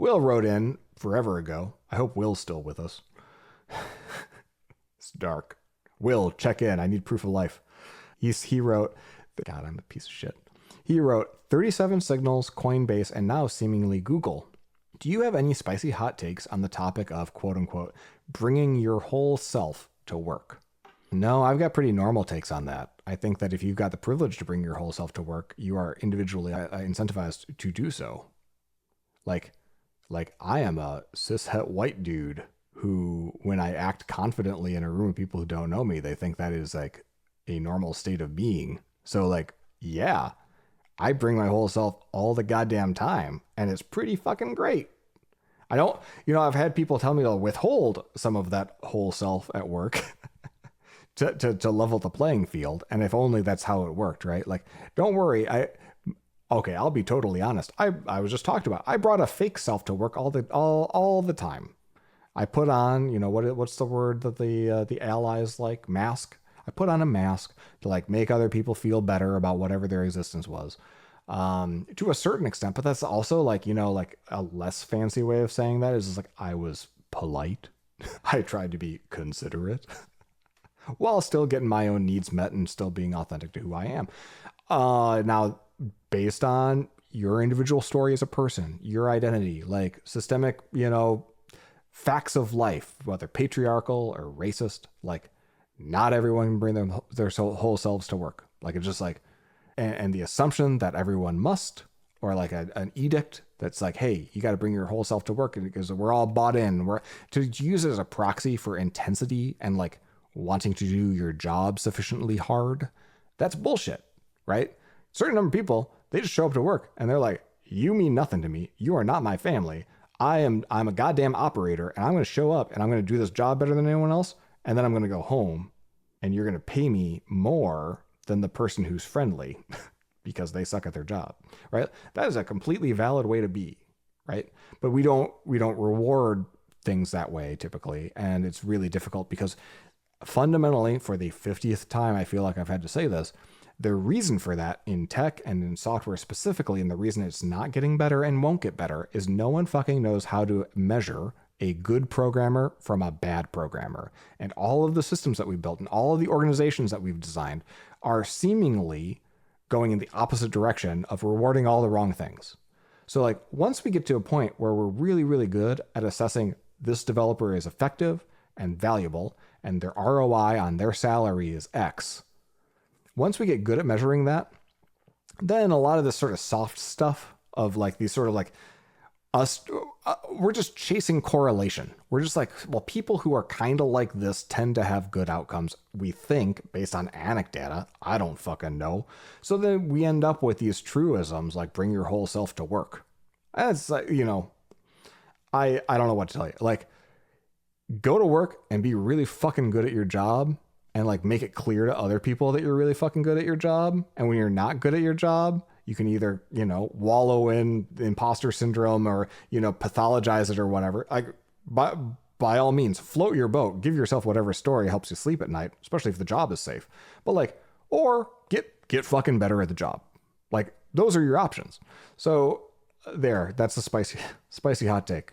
Will wrote in forever ago. I hope Will's still with us. It's dark. Will, check in. I need proof of life. He wrote, God, I'm a piece of shit. He wrote 37 Signals, Coinbase, and now seemingly Google. Do you have any spicy hot takes on the topic of, quote unquote, bringing your whole self to work? No, I've got pretty normal takes on that. I think that if you've got the privilege to bring your whole self to work, you are individually incentivized to do so. Like I am a cishet white dude who, when I act confidently in a room of people who don't know me, they think that is like a normal state of being. So like, yeah, I bring my whole self all the goddamn time, and it's pretty fucking great. I don't, I've had people tell me to withhold some of that whole self at work to level the playing field. And if only that's how it worked, right? Like, don't worry. I'll be totally honest. I was just talked about, I brought a fake self to work all the time. I put on, what's the word that the allies like? Mask. I put on a mask to like make other people feel better about whatever their existence was, to a certain extent. But that's also like, like a less fancy way of saying that is just like, I was polite. I tried to be considerate while still getting my own needs met and still being authentic to who I am. Now, based on your individual story as a person, your identity, like systemic, facts of life, whether patriarchal or racist, like not everyone can bring their whole selves to work. Like, it's just like, and the assumption that everyone must, or like an edict that's like, hey, you got to bring your whole self to work because we're all bought in. We're to use it as a proxy for intensity and like wanting to do your job sufficiently hard. That's bullshit, right? Certain number of people, they just show up to work and they're like, you mean nothing to me. You are not my family. I'm a goddamn operator, and I'm going to show up and I'm going to do this job better than anyone else. And then I'm going to go home and you're going to pay me more than the person who's friendly because they suck at their job, right? That is a completely valid way to be, right? But we don't reward things that way typically. And it's really difficult because fundamentally, for the 50th time, I feel like I've had to say this, the reason for that in tech and in software specifically, and the reason it's not getting better and won't get better, is no one fucking knows how to measure a good programmer from a bad programmer. And all of the systems that we've built and all of the organizations that we've designed are seemingly going in the opposite direction of rewarding all the wrong things. So like, once we get to a point where we're really, really good at assessing this developer is effective and valuable and their ROI on their salary is X, once we get good at measuring that, then a lot of this sort of soft stuff of like these sort of like us, we're just chasing correlation. We're just like, well, people who are kind of like this tend to have good outcomes, we think, based on anecdata. I don't fucking know. So then we end up with these truisms like bring your whole self to work. And it's like, I don't know what to tell you. Like, go to work and be really fucking good at your job and like make it clear to other people that you're really fucking good at your job. And when you're not good at your job, you can either, wallow in imposter syndrome or, pathologize it or whatever. Like, by all means, float your boat, give yourself whatever story helps you sleep at night, especially if the job is safe. But like, or get fucking better at the job. Like, those are your options. So that's the spicy hot take.